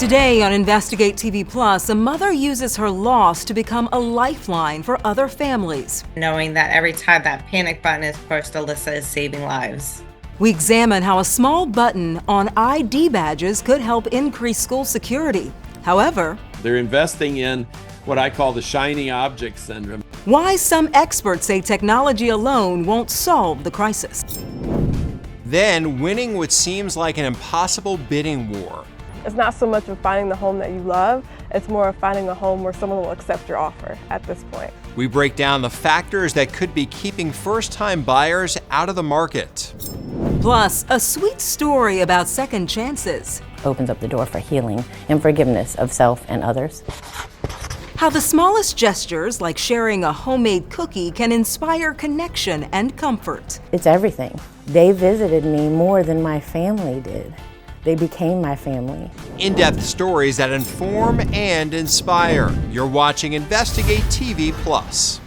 Today on Investigate TV Plus, a mother uses her loss to become a lifeline for other families. Knowing that every time that panic button is pushed, Alyssa is saving lives. We examine how a small button on ID badges could help increase school security. However, they're investing in what I call the shiny object syndrome. Why some experts say technology alone won't solve the crisis. Then winning what seems like an impossible bidding war. It's not so much of finding the home that you love, it's more of finding a home where someone will accept your offer at this point. We break down the factors that could be keeping first-time buyers out of the market. Plus, a sweet story about second chances. Opens up the door for healing and forgiveness of self and others. How the smallest gestures, like sharing a homemade cookie, can inspire connection and comfort. It's everything. They visited me more than my family did. They became my family. In-depth stories that inform and inspire. You're watching Investigate TV Plus.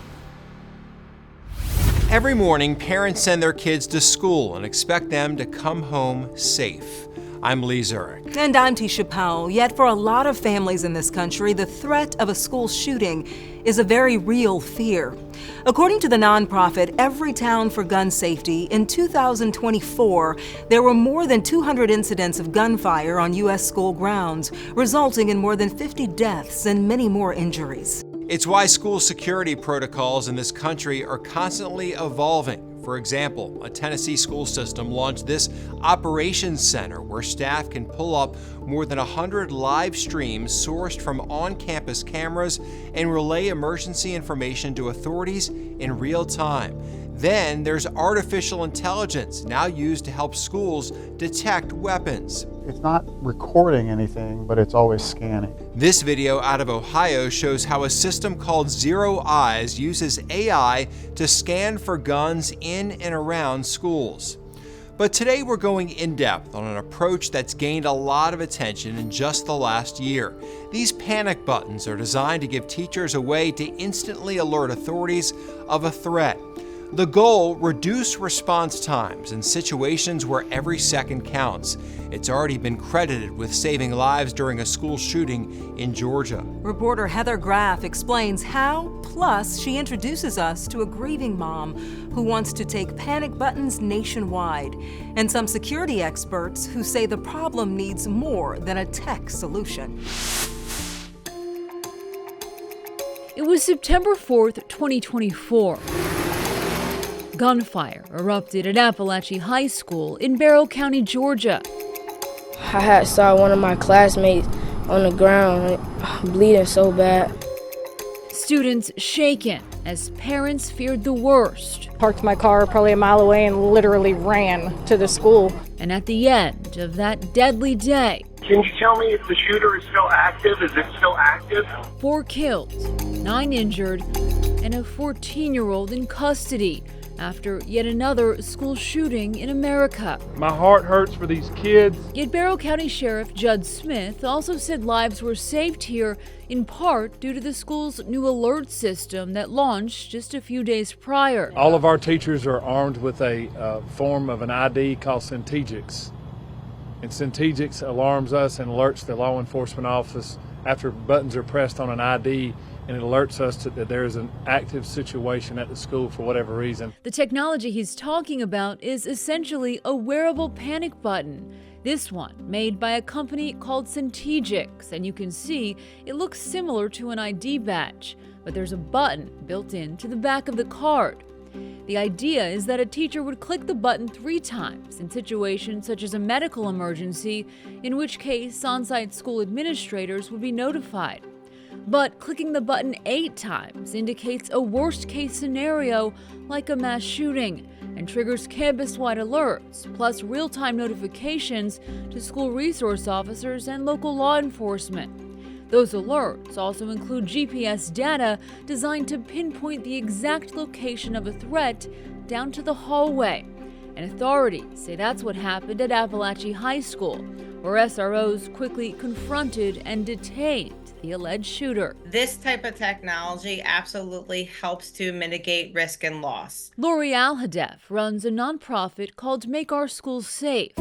Every morning, parents send their kids to school and expect them to come home safe. I'm Lee Zurich. And I'm Tisha Powell. Yet for a lot of families in this country, the threat of a school shooting is a very real fear. According to the nonprofit Everytown for Gun Safety, in 2024, there were more than 200 incidents of gunfire on U.S. school grounds, resulting in more than 50 deaths and many more injuries. It's why school security protocols in this country are constantly evolving. For example, a Tennessee school system launched this operations center where staff can pull up more than 100 live streams sourced from on-campus cameras and relay emergency information to authorities in real time. Then there's artificial intelligence now used to help schools detect weapons. It's not recording anything, but it's always scanning. This video out of Ohio shows how a system called Zero Eyes uses AI to scan for guns in and around schools. But today we're going in-depth on an approach that's gained a lot of attention in just the last year. These panic buttons are designed to give teachers a way to instantly alert authorities of a threat. The goal, reduce response times in situations where every second counts. It's already been credited with saving lives during a school shooting in Georgia. Reporter Heather Graff explains how, plus she introduces us to a grieving mom who wants to take panic buttons nationwide, and some security experts who say the problem needs more than a tech solution. It was September 4th, 2024. Gunfire erupted at Appalachia High School in Barrow County, Georgia. I saw one of my classmates on the ground bleeding so bad. Students shaken as parents feared the worst. Parked my car probably a mile away and literally ran to the school. And at the end of that deadly day, can you tell me if the shooter is still active? Is it still active? 4 killed, 9 injured, and a 14-year-old in custody after yet another school shooting in America. My heart hurts for these kids. Yet Barrow County Sheriff Judd Smith also said lives were saved here in part due to the school's new alert system that launched just a few days prior. All of our teachers are armed with a form of an ID called Centegix. And Centegix alarms us and alerts the law enforcement office after buttons are pressed on an ID, and it alerts us that there is an active situation at the school for whatever reason. The technology he's talking about is essentially a wearable panic button. This one made by a company called Centegix, and you can see it looks similar to an ID badge, but there's a button built into the back of the card. The idea is that a teacher would click the button 3 times in situations such as a medical emergency, in which case on-site school administrators would be notified. But clicking the button 8 times indicates a worst-case scenario like a mass shooting and triggers campus-wide alerts, plus real-time notifications to school resource officers and local law enforcement. Those alerts also include GPS data designed to pinpoint the exact location of a threat down to the hallway. And authorities say that's what happened at Appalachia High School, where SROs quickly confronted and detained the alleged shooter. This type of technology absolutely helps to mitigate risk and loss. Lori Alhadeff runs a nonprofit called Make Our Schools Safe.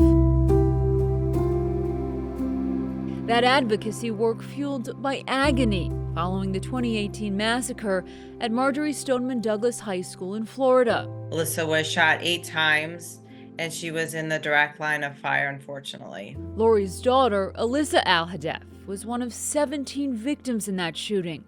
That advocacy work fueled by agony following the 2018 massacre at Marjorie Stoneman Douglas High School in Florida. Alyssa was shot 8 times, and she was in the direct line of fire, unfortunately. Lori's daughter, Alyssa Al-Hadef, was one of 17 victims in that shooting,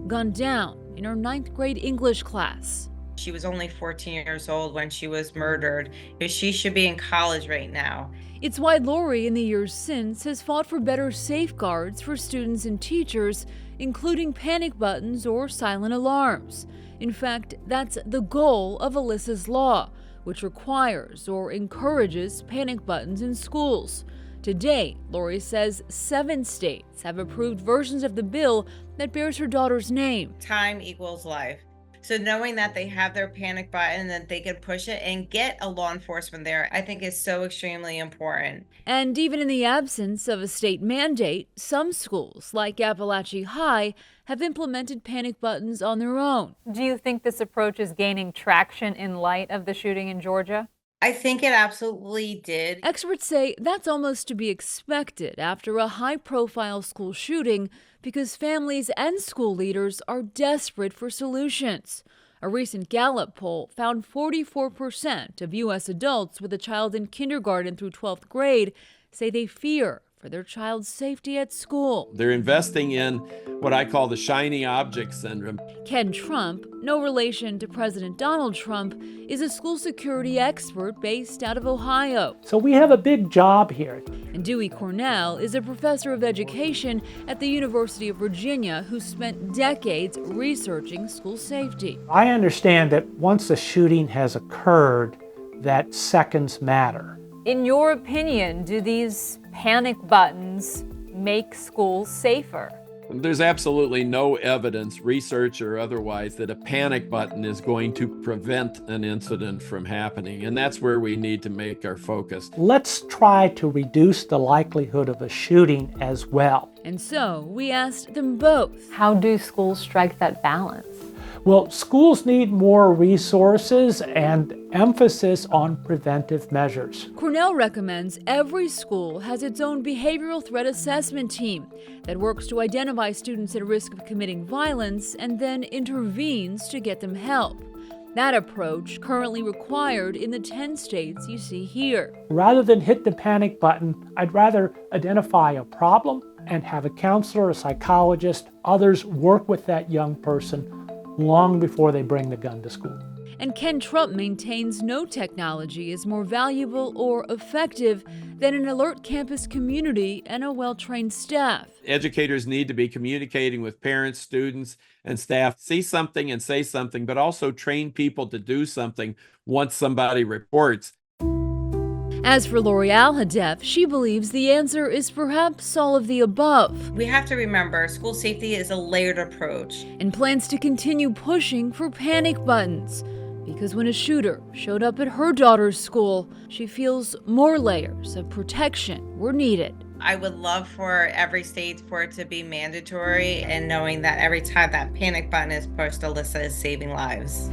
gunned down in her 9th grade English class. She was only 14 years old when she was murdered. She should be in college right now. It's why Lori, in the years since, has fought for better safeguards for students and teachers, including panic buttons or silent alarms. In fact, that's the goal of Alyssa's law, which requires or encourages panic buttons in schools. To date, Lori says 7 states have approved versions of the bill that bears her daughter's name. Time equals life. So knowing that they have their panic button and that they can push it and get a law enforcement there, I think is so extremely important. And even in the absence of a state mandate, some schools, like Appalachia High, have implemented panic buttons on their own. Do you think this approach is gaining traction in light of the shooting in Georgia? I think it absolutely did. Experts say that's almost to be expected after a high-profile school shooting because families and school leaders are desperate for solutions. A recent Gallup poll found 44% of U.S. adults with a child in kindergarten through 12th grade say they fear for their child's safety at school. They're investing in what I call the shiny object syndrome. Ken Trump, no relation to President Donald Trump, is a school security expert based out of Ohio. So we have a big job here. And Dewey Cornell is a professor of education at the University of Virginia who spent decades researching school safety. I understand that once a shooting has occurred, that seconds matter. In your opinion, do these panic buttons make schools safer? There's absolutely no evidence, research or otherwise, that a panic button is going to prevent an incident from happening. And that's where we need to make our focus. Let's try to reduce the likelihood of a shooting as well. And so we asked them both. How do schools strike that balance? Well, schools need more resources and emphasis on preventive measures. Cornell recommends every school has its own behavioral threat assessment team that works to identify students at risk of committing violence and then intervenes to get them help. That approach currently required in the 10 states you see here. Rather than hit the panic button, I'd rather identify a problem and have a counselor, a psychologist, others work with that young person long before they bring the gun to school. And Ken Trump maintains no technology is more valuable or effective than an alert campus community and a well-trained staff. Educators need to be communicating with parents, students, and staff. See something and say something, but also train people to do something once somebody reports. As for Lori Al-Hadef, she believes the answer is perhaps all of the above. We have to remember school safety is a layered approach. And plans to continue pushing for panic buttons. Because when a shooter showed up at her daughter's school, she feels more layers of protection were needed. I would love for every state for it to be mandatory, and knowing that every time that panic button is pushed, Alyssa is saving lives.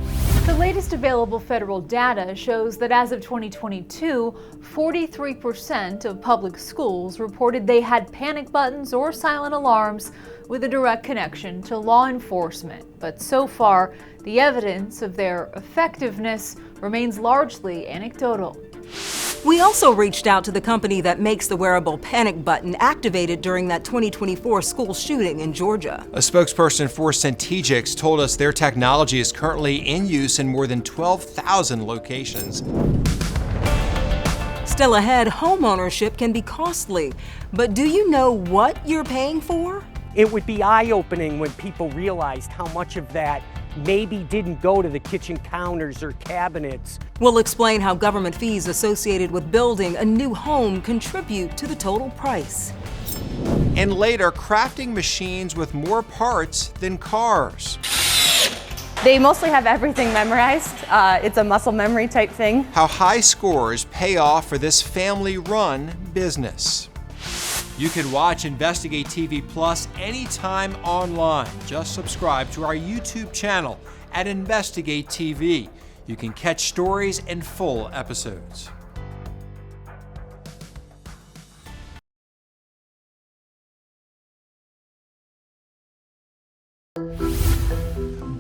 The latest available federal data shows that as of 2022, 43% of public schools reported they had panic buttons or silent alarms with a direct connection to law enforcement. But so far, the evidence of their effectiveness remains largely anecdotal. We also reached out to the company that makes the wearable panic button activated during that 2024 school shooting in Georgia. A spokesperson for Centegix told us their technology is currently in use in more than 12,000 locations. Still ahead, home ownership can be costly, but do you know what you're paying for? It would be eye-opening when people realized how much of that maybe didn't go to the kitchen counters or cabinets. We'll explain how government fees associated with building a new home contribute to the total price. And later, crafting machines with more parts than cars. They mostly have everything memorized. It's a muscle memory type thing. How high scores pay off for this family-run business. You can watch Investigate TV Plus anytime online. Just subscribe to our YouTube channel at Investigate TV. You can catch stories and full episodes.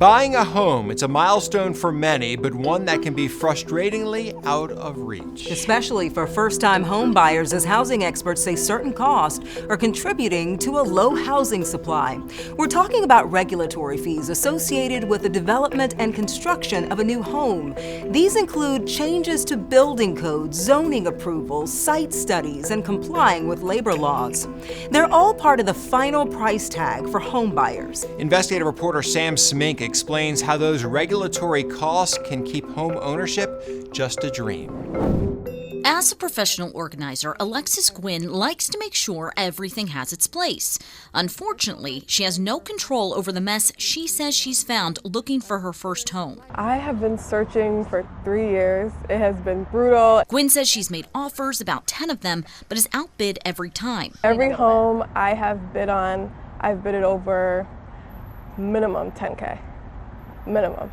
Buying a home, it's a milestone for many, but one that can be frustratingly out of reach. Especially for first-time home buyers, as housing experts say certain costs are contributing to a low housing supply. We're talking about regulatory fees associated with the development and construction of a new home. These include changes to building codes, zoning approvals, site studies, and complying with labor laws. They're all part of the final price tag for home buyers. Investigative reporter Sam Smink explains how those regulatory costs can keep home ownership just a dream. As a professional organizer, Alexis Gwynn likes to make sure everything has its place. Unfortunately, she has no control over the mess she says she's found looking for her first home. I have been searching for 3 years. It has been brutal. Gwynn says she's made offers, about 10 of them, but is outbid every time. Every home I have bid on, I've bid it over minimum 10K. Minimum.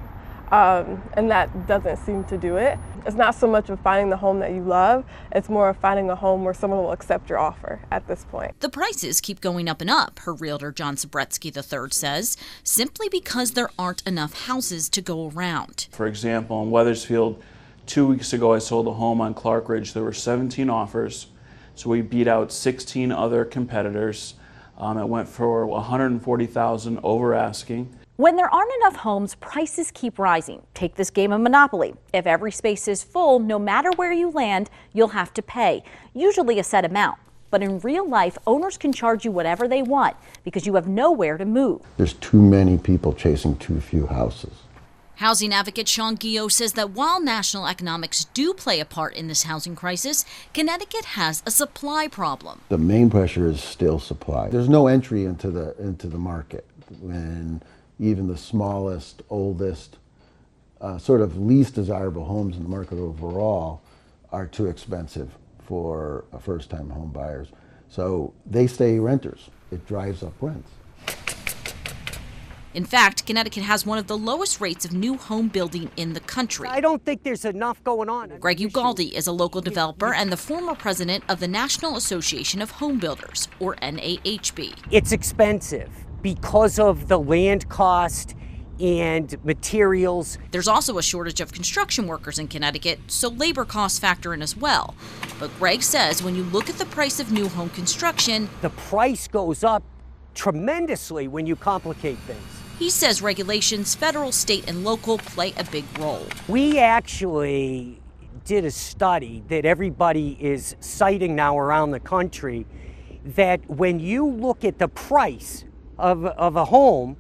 And that doesn't seem to do it. It's not so much of finding the home that you love, it's more of finding a home where someone will accept your offer at this point. The prices keep going up and up, her realtor John Sabretsky III says, simply because there aren't enough houses to go around. For example, in Weathersfield, 2 weeks ago I sold a home on Clark Ridge. There were 17 offers, so we beat out 16 other competitors. It went for $140,000 over asking. When there aren't enough homes, prices keep rising. Take this game of Monopoly. If every space is full, no matter where you land, you'll have to pay, usually a set amount. But in real life, owners can charge you whatever they want because you have nowhere to move. There's too many people chasing too few houses. Housing advocate Sean Guillot says that while national economics do play a part in this housing crisis, Connecticut has a supply problem. The main pressure is still supply. There's no entry into the market when even the smallest, oldest, sort of least desirable homes in the market overall are too expensive for first-time home buyers. So they stay renters. It drives up rents. In fact, Connecticut has one of the lowest rates of new home building in the country. I don't think there's enough going on. Greg Ugaldi is a local developer and the former president of the National Association of Home Builders, or NAHB. It's expensive because of the land cost and materials. There's also a shortage of construction workers in Connecticut, so labor costs factor in as well. But Greg says when you look at the price of new home construction, the price goes up tremendously when you complicate things. He says regulations, federal, state, and local, play a big role. We actually did a study that everybody is citing now around the country, that when you look at the price of a home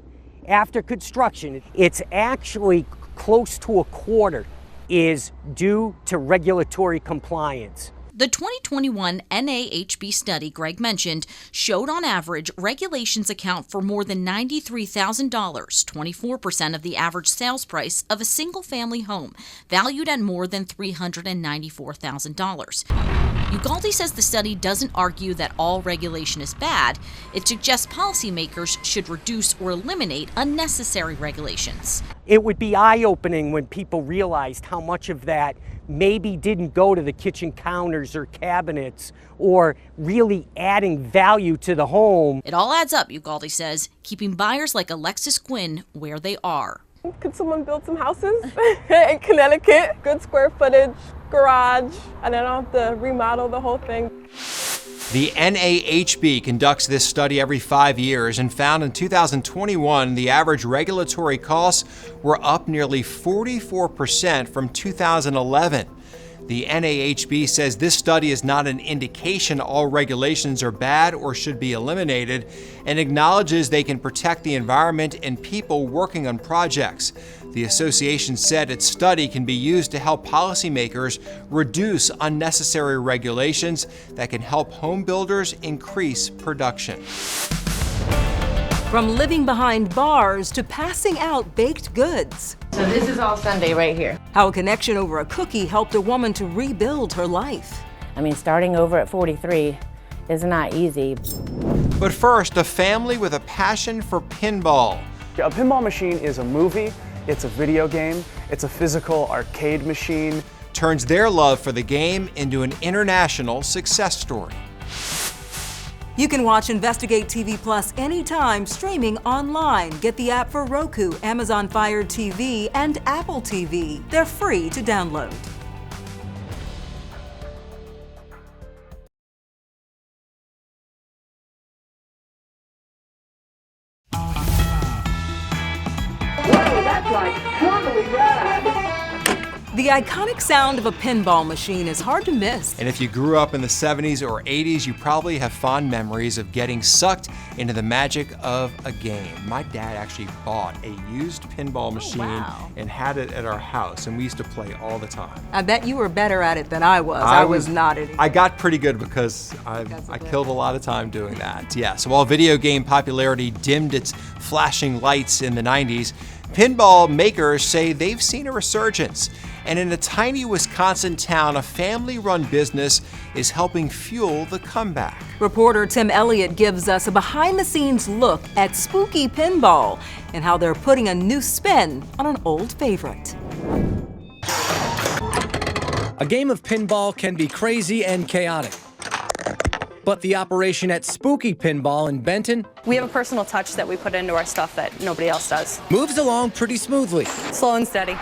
after construction, it's actually close to a quarter is due to regulatory compliance. The 2021 NAHB study Greg mentioned showed on average regulations account for more than $93,000, 24% of the average sales price of a single-family home, valued at more than $394,000. Ugaldi says the study doesn't argue that all regulation is bad. It suggests policymakers should reduce or eliminate unnecessary regulations. It would be eye-opening when people realized how much of that maybe didn't go to the kitchen counters or cabinets or really adding value to the home. It all adds up, Ugaldi says, keeping buyers like Alexis Gwynn where they are. Could someone build some houses in Connecticut? Good square footage, garage, and I don't have to remodel the whole thing. The NAHB conducts this study every 5 years and found in 2021 the average regulatory costs were up nearly 44% from 2011. The NAHB says this study is not an indication all regulations are bad or should be eliminated, and acknowledges they can protect the environment and people working on projects. The association said its study can be used to help policymakers reduce unnecessary regulations that can help home builders increase production. From living behind bars to passing out baked goods. So this is all Sunday right here. How a connection over a cookie helped a woman to rebuild her life. I mean, starting over at 43 is not easy. But first, a family with a passion for pinball. A pinball machine is a movie, it's a video game, it's a physical arcade machine. Turns their love for the game into an international success story. You can watch Investigate TV Plus anytime, streaming online. Get the app for Roku, Amazon Fire TV, and Apple TV. They're free to download. The iconic sound of a pinball machine is hard to miss. And if you grew up in the 70s or 80s, you probably have fond memories of getting sucked into the magic of a game. My dad actually bought a used pinball machine and had it at our house, and we used to play all the time. I bet you were better at it than I was. I was not at it. I got pretty good because I killed a lot of time doing that. Yeah, so while video game popularity dimmed its flashing lights in the 90s, pinball makers say they've seen a resurgence. And in a tiny Wisconsin town, a family-run business is helping fuel the comeback. Reporter Tim Elliott gives us a behind-the-scenes look at spooky pinball and how they're putting a new spin on an old favorite. A game of pinball can be crazy and chaotic. But the operation at Spooky Pinball in Benton, we have a personal touch that we put into our stuff that nobody else does. Moves along pretty smoothly. Slow and steady.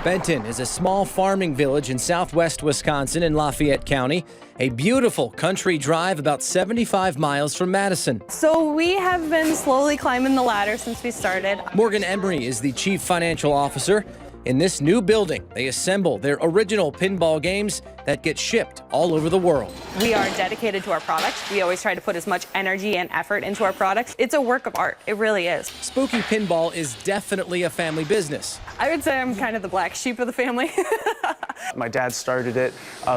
Benton is a small farming village in southwest Wisconsin in Lafayette County, a beautiful country drive about 75 miles from Madison. So we have been slowly climbing the ladder since we started. Morgan Emery is the chief financial officer. In this new building, they assemble their original pinball games that get shipped all over the world. We are dedicated to our product. We always try to put as much energy and effort into our products. It's a work of art. It really is. Spooky Pinball is definitely a family business. I would say I'm kind of the black sheep of the family. My dad started it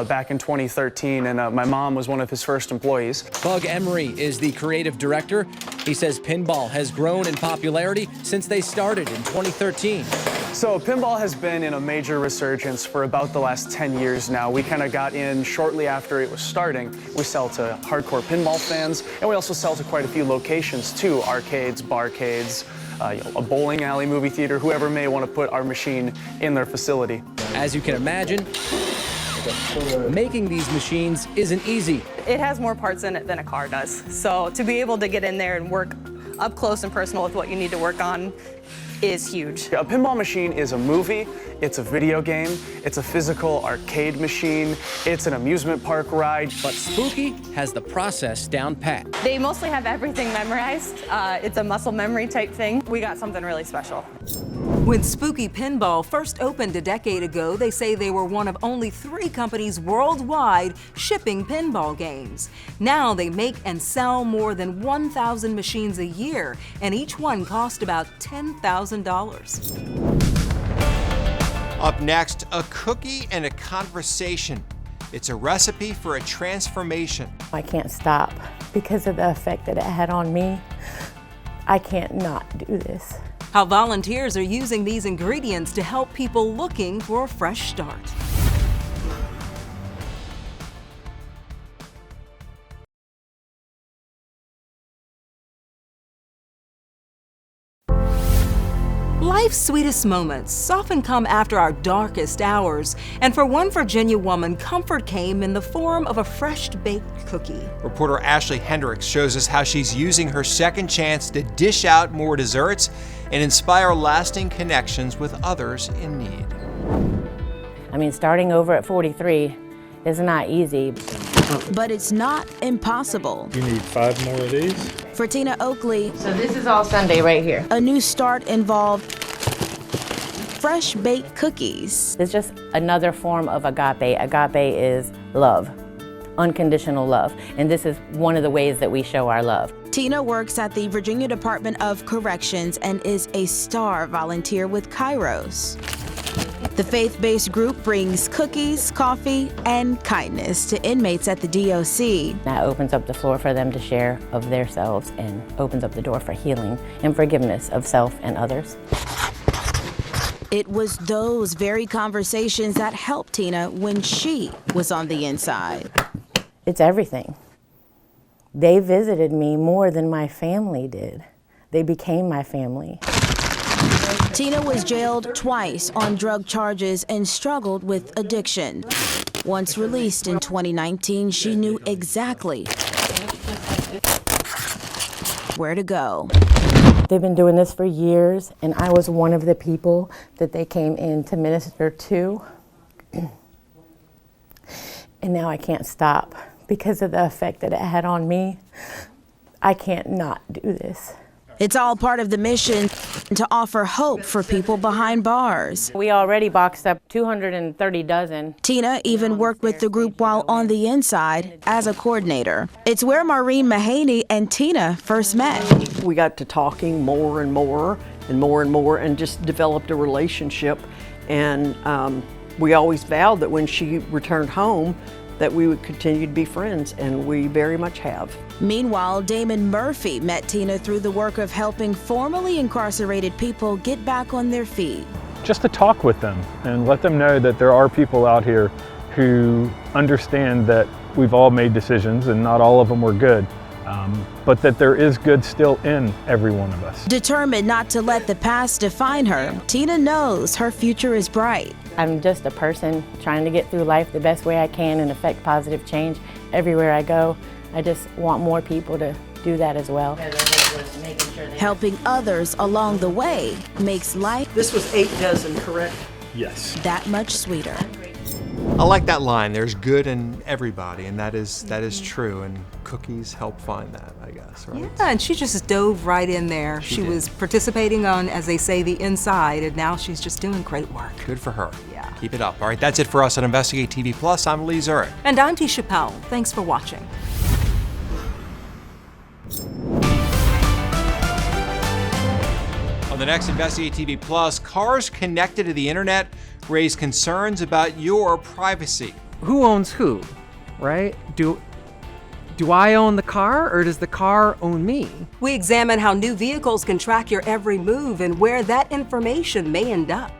back in 2013, and my mom was one of his first employees. Bug Emery is the creative director. He says pinball has grown in popularity since they started in 2013. So pinball has been in a major resurgence for about the last 10 years now. We kind of got in shortly after it was starting. We sell to hardcore pinball fans, and we also sell to quite a few locations too, arcades, barcades, a bowling alley, movie theater, whoever may want to put our machine in their facility. As you can imagine, making these machines isn't easy. It has more parts in it than a car does. So to be able to get in there and work up close and personal with what you need to work on is huge. A pinball machine is a movie, it's a video game, it's a physical arcade machine, it's an amusement park ride. But Spooky has the process down pat. They mostly have everything memorized. It's a muscle memory type thing. We got something really special. When Spooky Pinball first opened a decade ago, they say they were one of only 3 companies worldwide shipping pinball games. Now they make and sell more than 1,000 machines a year, and each one cost about $10,000. Up next, a cookie and a conversation. It's a recipe for a transformation. I can't stop because of the effect that it had on me. I can't not do this. How volunteers are using these ingredients to help people looking for a fresh start. Life's sweetest moments often come after our darkest hours, and for one Virginia woman, comfort came in the form of a fresh-baked cookie. Reporter Ashley Hendricks shows us how she's using her second chance to dish out more desserts and inspire lasting connections with others in need. I mean, starting over at 43 is not easy. But it's not impossible. You need 5 more of these? For Tina Oakley, So this is all Sunday right here. a new start involved fresh baked cookies. It's just another form of agape. Agape is love, unconditional love. And this is one of the ways that we show our love. Tina works at the Virginia Department of Corrections and is a star volunteer with Kairos. The faith-based group brings cookies, coffee, and kindness to inmates at the DOC. That opens up the floor for them to share of themselves and opens up the door for healing and forgiveness of self and others. It was those very conversations that helped Tina when she was on the inside. It's everything. They visited me more than my family did. They became my family. Tina was jailed twice on drug charges and struggled with addiction. Once released in 2019, she knew exactly where to go. They've been doing this for years, and I was one of the people that they came in to minister to. And now I can't stop because of the effect that it had on me. I can't not do this. It's all part of the mission to offer hope for people behind bars. We already boxed up 230 dozen. Tina even worked with the group while on the inside as a coordinator. It's where Maureen Mahaney and Tina first met. We got to talking more and more and more and more and just developed a relationship. And we always vowed that when she returned home that we would continue to be friends, and we very much have. Meanwhile, Damon Murphy met Tina through the work of helping formerly incarcerated people get back on their feet. Just to talk with them and let them know that there are people out here who understand that we've all made decisions and not all of them were good, but that there is good still in every one of us. Determined not to let the past define her, Tina knows her future is bright. I'm just a person trying to get through life the best way I can and affect positive change everywhere I go. I just want more people to do that as well. Helping others along the way makes life This was 8 dozen, correct? Yes. that much sweeter. I like that line, there's good in everybody, and that is true, and cookies help find that, I guess, right? Yeah, and she just dove right in there. She was participating on, as they say, the inside, and now she's just doing great work. Good for her. Yeah. Keep it up. All right, that's it for us on Investigate TV Plus. I'm Lee Zurich. And I'm Tisha Powell. Thanks for watching. On the next Investigate TV Plus, cars connected to the internet raise concerns about your privacy. Who owns who, right? Do I own the car, or does the car own me? We examine how new vehicles can track your every move and where that information may end up.